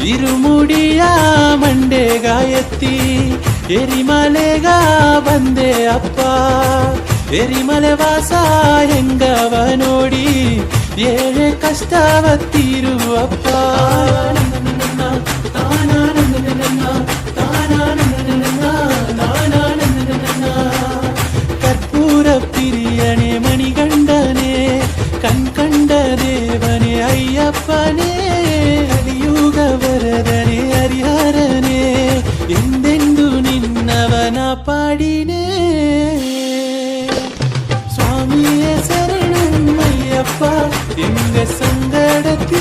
ಇರುಮುಡಿಯ ಮಂಡೆಗ ಎತ್ತಿ ಎರಿಮಲೆಗ ಬಂದೆ ಅಪ್ಪ. ಎರಿಮಲೆ ವಾಸ ಹೆಂಗವ ನೋಡಿ ಏಳೆ ಕಷ್ಟವ ತೀರುವಪ್ಪ. ಕರ್ಪೂರ ಪಿರಿಯಣೆ ಮಣಿಗಂಡನೆ ಕಣ್ಕಂಡ ದೇವನೇ ಅಯ್ಯಪ್ಪನೇ. ಕಲಿಯುಗ ವರದನೆ ಹರಿಹರನೇ ಎಂದೆಂದು ನಿನ್ನವನ ಪಾಡಿನೇ. ಸ್ವಾಮಿಯೇ ಶರಣಂ ಅಯ್ಯಪ್ಪ ಎಂಗ ಸಂಗಡತಿ